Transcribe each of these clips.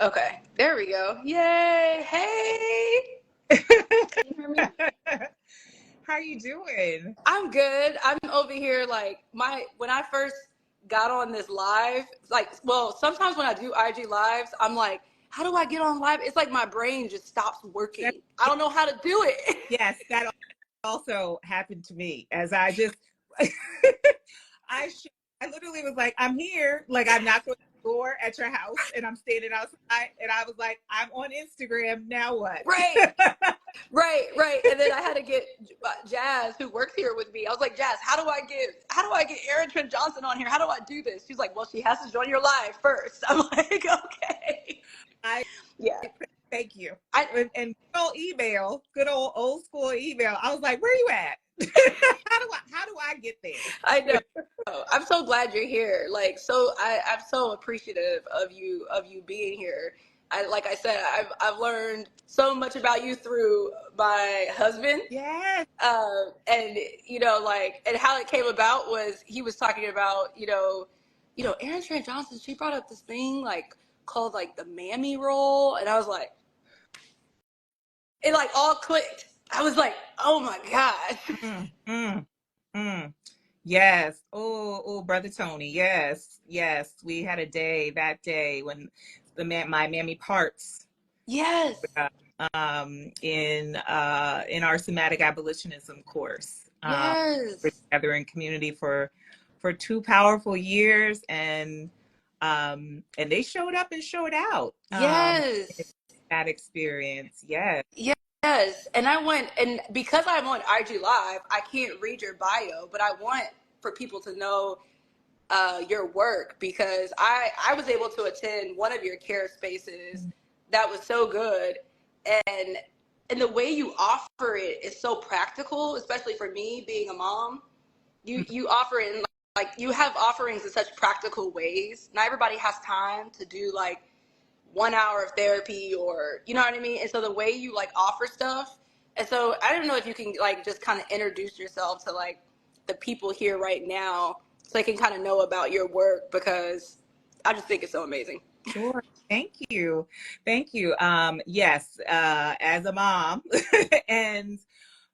Okay, there we go. Yay! Hey, can you hear me? How you doing? I'm good. I'm over here like when I first got on this live, like well, sometimes when I do IG lives, I'm like, how do I get on live? It's like my brain just stops That, working. I don't know how to do it. yes, that also happened to me. As I just, I literally was like, I'm here. Like I knocked on the door at your house, and I'm standing outside, and I was like, I'm on Instagram. Now what? Right. Right. And then I had to get Jazz, who works here with me. I was like, Jazz, how do I get Erin Trent Johnson on here? How do I do this? She's like, well, she has to join your live first. I'm like, okay. I Yeah. thank you. I And good old email, good old school email. I was like, where you at? How do I get there? I know. I'm so glad you're here. Like, I'm so appreciative of you being here. Like I said, I've learned so much about you through my husband. Yes. And like, and how it came about was he was talking about, Erin Trent Johnson. She brought up this thing like called like the mammy roll, and I was like, it like all clicked. I was like, oh my gosh. Mm, mm, mm. Yes. Oh, brother Tony. Yes. Yes. We had a day that day when my Mammy Parts Yes. in our somatic abolitionism course. We're Yes. together in community for 2 powerful years, and they showed up and showed out in Yes. that experience. Yes. Yes. And I went, and because I'm on IG Live, I can't read your bio, but I want for people to know your work because I was able to attend one of your care spaces that was so good. And and the way you offer it is so practical, especially for me being a mom. You offer it in like you have offerings in such practical ways. Not everybody has time to do like 1 hour of therapy or you know what I mean? And so the way you like offer stuff, and so I don't know if you can like just kind of introduce yourself to like the people here right now so they can kind of know about your work because I just think it's so amazing. Sure. Thank you. Thank you. Yes, as a mom and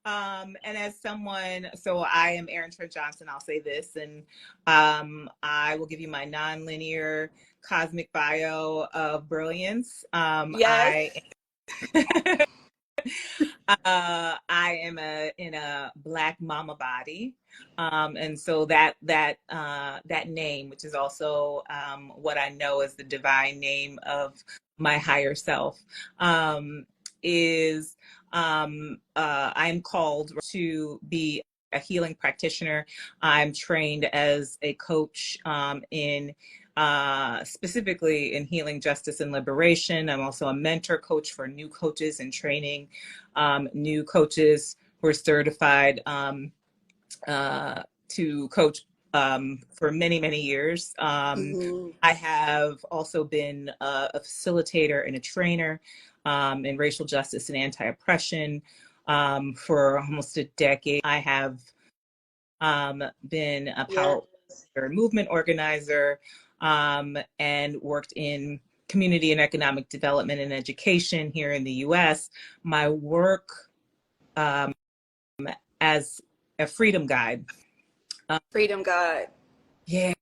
as someone, so I am Erin Trent Johnson, I'll say this, and I will give you my non-linear cosmic bio of brilliance. Yes. I am in a Black mama body, and so that name, which is also what I know as the divine name of my higher self, is I'm called to be a healing practitioner. I'm trained as a coach in specifically in healing, justice, and liberation. I'm also a mentor coach for new coaches and training new coaches who are certified to coach for many, many years. Mm-hmm. I have also been a facilitator and a trainer in racial justice and anti-oppression for almost a decade. I have been a Yes. power movement organizer and worked in community and economic development and education here in the US. My work as a freedom guide. Freedom God. Yeah,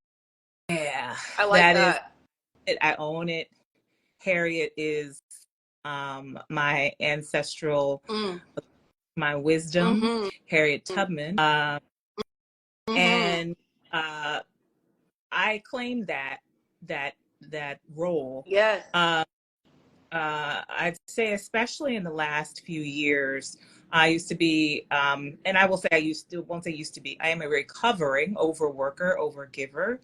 I like that is that. it. I own it. Harriet is my ancestral, Mm. my wisdom, Mm-hmm. Harriet Tubman. Mm-hmm. And I claim that that role. Yes. Uh, I'd say, especially in the last few years, I used to be, and I will say won't say used to be, I am a recovering overworker, overgiver,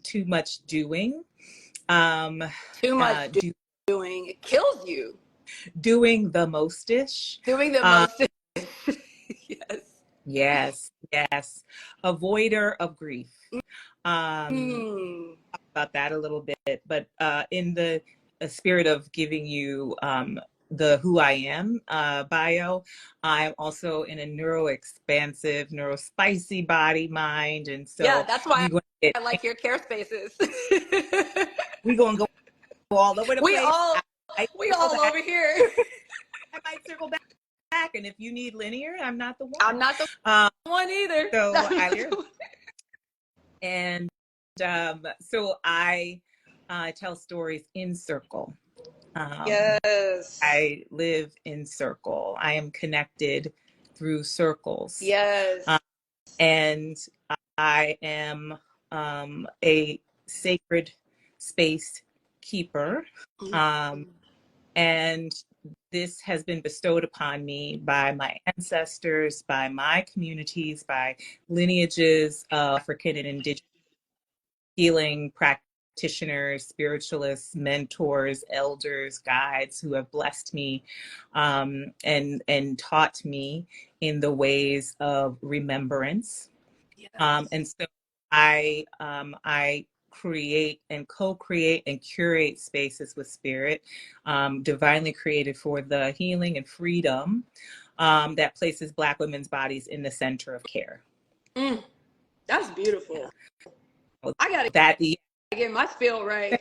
too much doing, um, Too much uh, do, doing. It kills you. doing the most-ish. Doing the Uh, most. Yes. yes, avoider of grief. Um, Hmm. about that a little bit, but in the spirit of giving you the who I am bio, I'm also in a neuro-expansive, neuro-spicy body, mind, and Yeah, so that's why we going to I like your care spaces. we going to go all over the We place. all I we circle all back. over here. I might circle back. And if you need linear, I'm not the I'm one. not the one either. So I hear. And so I tell stories in circle. Yes. I live in circle. I am connected through circles. Yes. And I am a sacred space keeper. And this has been bestowed upon me by my ancestors, by my communities, by lineages of African and Indigenous healing practitioners, spiritualists, mentors, elders, guides who have blessed me and taught me in the ways of remembrance. Yes. And so I create and co-create and curate spaces with spirit, divinely created for the healing and freedom that places Black women's bodies in the center of care. That's beautiful. I gotta get my spiel right.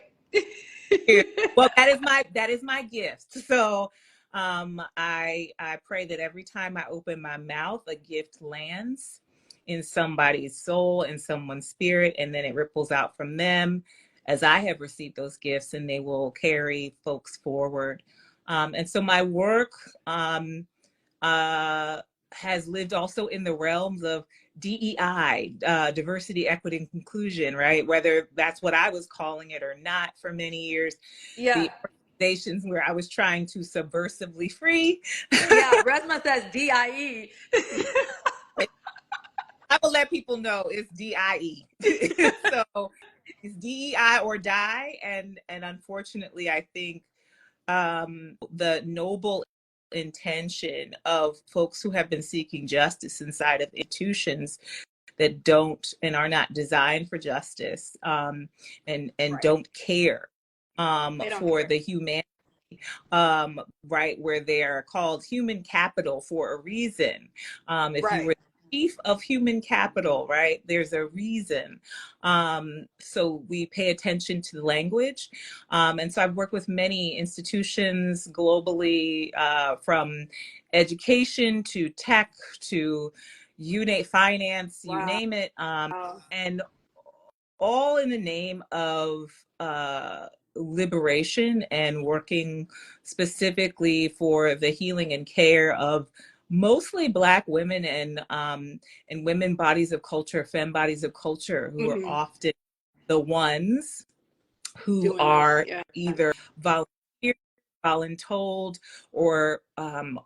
Well, that is my gift. So I pray that every time I open my mouth, a gift lands in somebody's soul, in someone's spirit, and then it ripples out from them as I have received those gifts, and they will carry folks forward. And so my work has lived also in the realms of DEI, diversity, equity, and inclusion, right? Whether that's what I was calling it or not for many years. Yeah. The organizations where I was trying to subversively free. Yeah, Resma says DIE. I will let people know it's DIE. So it's DEI or die. And unfortunately, I think the noble intention of folks who have been seeking justice inside of institutions that don't and are not designed for justice and right. don't care for the humanity, right, where they're called human capital for a reason. If right. you were chief of human capital, right, there's a reason. So we pay attention to the language. And so I've worked with many institutions globally, from education to tech to finance, wow. You name it. And all in the name of liberation and working specifically for the healing and care of mostly Black women and women bodies of culture, femme bodies of culture, who are often the ones who are either volunteered, voluntold, or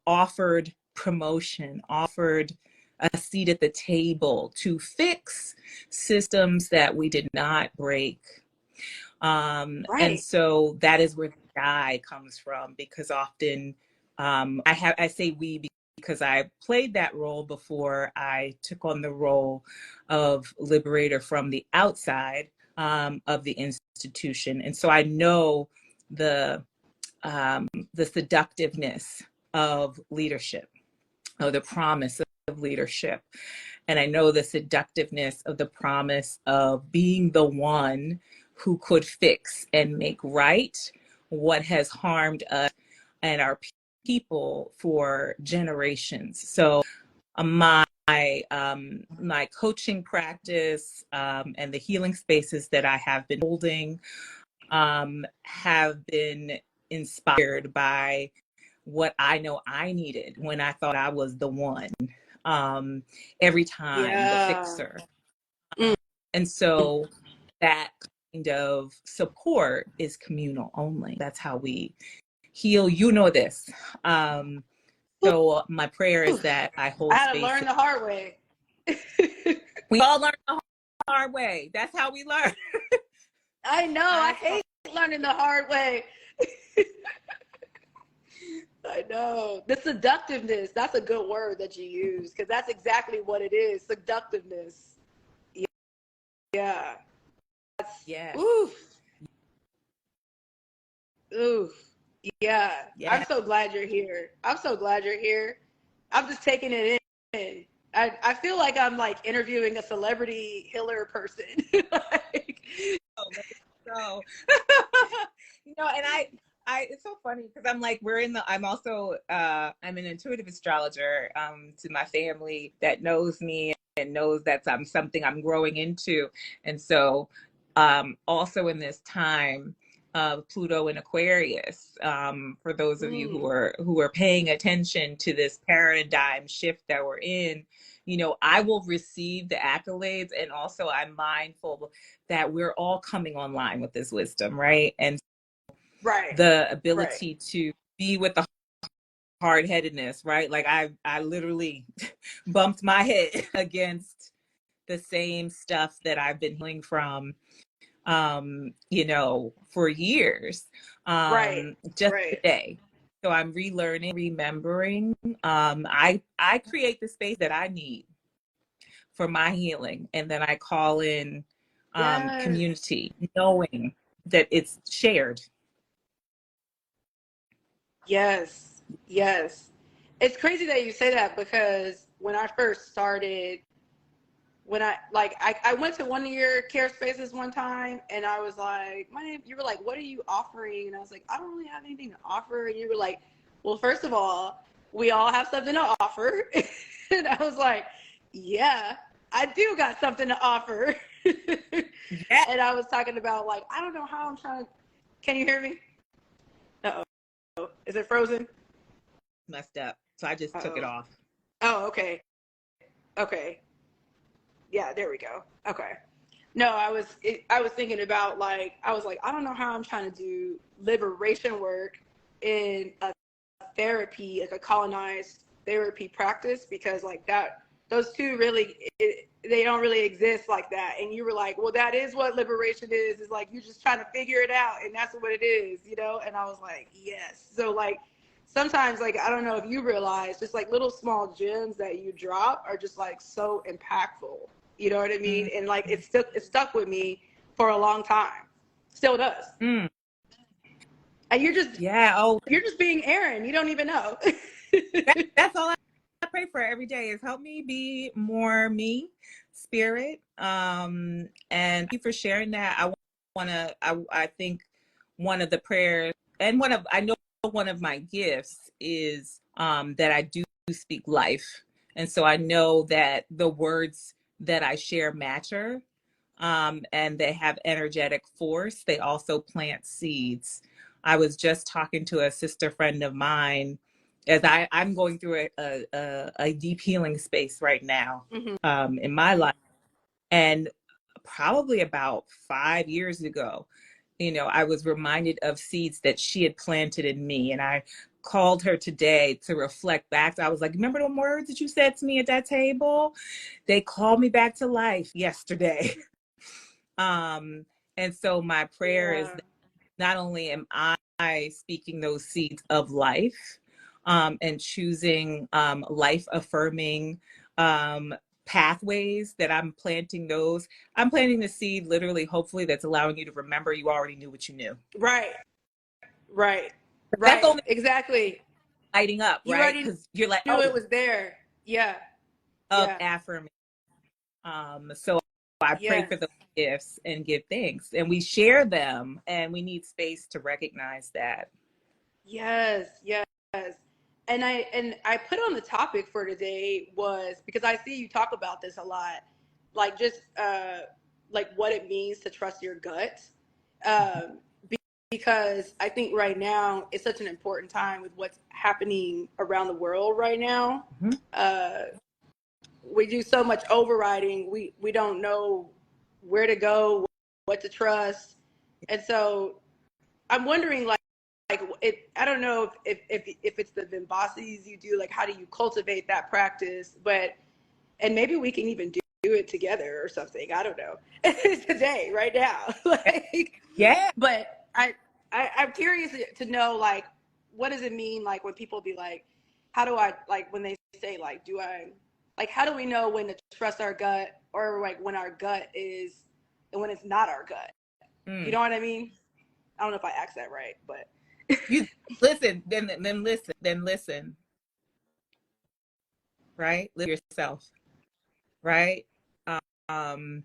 offered promotion, offered a seat at the table to fix systems that we did not break. Right. And so that is where the die comes from, because often I say we because I played that role before I took on the role of liberator from the outside of the institution. And so I know the seductiveness of leadership, of the promise of leadership. And I know the seductiveness of the promise of being the one who could fix and make right what has harmed us and our people for generations. So my coaching practice and the healing spaces that I have been holding have been inspired by what I know I needed when I thought I was the one, every time, the fixer. And so that kind of support is communal only. That's how we heal. You know this. So my prayer is that I hold space. I had to learn the hard way. We all learn the hard way. That's how we learn. I know. I hate learning the hard way. I know. The seductiveness, that's a good word that you use, because that's exactly what it is. Seductiveness. Yeah. Yes. Oof. Oof. Yeah. I'm so glad you're here. I'm I'm just taking it in. I feel like I'm like interviewing a celebrity healer person. So And it's so funny because I'm like, I'm also, I'm an intuitive astrologer, to my family that knows me and knows that I'm something I'm growing into. And so, also in this time of Pluto and Aquarius, for those of you Mm, who are paying attention to this paradigm shift that we're in, I will receive the accolades, and also I'm mindful that we're all coming online with this wisdom, right? And right, the right. ability to be with the hard-headedness, right? Like I literally bumped my head against the same stuff that I've been healing from, for years, Right, just right. today. So I'm relearning, remembering. I create the space that I need for my healing, and then I call in Yes, community, knowing that it's shared. yes, yes. It's crazy that you say that because when I first started, I went to one of your care spaces one time and I was like, you were like, what are you offering? And I was like, I don't really have anything to offer. And you were like, well, first of all, we all have something to offer. And I was like, yeah, I do got something to offer. Yeah, And I was talking about like, I don't know how I'm trying to, can you hear me? Uh-oh. Is it frozen? messed up. So I just took it Uh-oh. off. Oh, okay. Okay. Yeah, there we go. Okay. No, I was thinking about like I was like I don't know how I'm trying to do liberation work in a therapy, like a colonized therapy practice, because like that those two really they don't really exist like that. And you were like, well, that is what liberation is like you're just trying to figure it out, and that's what it is, you know. And I was like, yes. So like sometimes like I don't know if you realize just like little small gems that you drop are just like so impactful. You know what I mean? And like Mm-hmm. it stuck with me for a long time. Still does. Mm. And Yeah. Oh, you're just being Erin. You don't even know. that's all I pray for every day is help me be more me, spirit. And thank you for sharing that. I think one of the prayers, and I know one of my gifts is that I do speak life. And so I know that the words that I share matter, and they have energetic force. They also plant seeds. I was just talking to a sister friend of mine as I'm going through a deep healing space right now, Hmm. in my life. And probably about 5 years ago, I was reminded of seeds that she had planted in me. And I called her today to reflect back. I was like, remember the words that you said to me at that table? They called me back to life yesterday. Um, and so my prayer is Yeah. that not only am I speaking those seeds of life, and choosing life affirming pathways, that I'm planting the seed literally, hopefully, that's allowing you to remember you already knew what you knew. Right. Right. But that's Right. only Exactly. lighting up, You right? already Because you're like, knew it oh, was there. Yeah. of Yeah. affirmation. So I pray Yes. for those gifts and give thanks, and we share them, and we need space to recognize that. Yes. Yes. And I put on the topic for today was because I see you talk about this a lot, like just like what it means to trust your gut. Um, because I think right now it's such an important time with what's happening around the world right now. Mhm. Uh, we do so much overriding. We don't know where to go, what to trust, and so I'm wondering like it. I don't know if it's the Vimbasis you do. Like, how do you cultivate that practice? But and maybe we can even do it together or something. I don't know today, right now. Like, Yeah. but I'm curious to know like what does it mean like when people be like, how do I like when they say like do I like how do we know when to trust our gut or like when our gut is and when it's not our gut? You Mm. know what I mean? I don't know if I asked that right, but You listen, then listen, right? Live yourself, right? Um,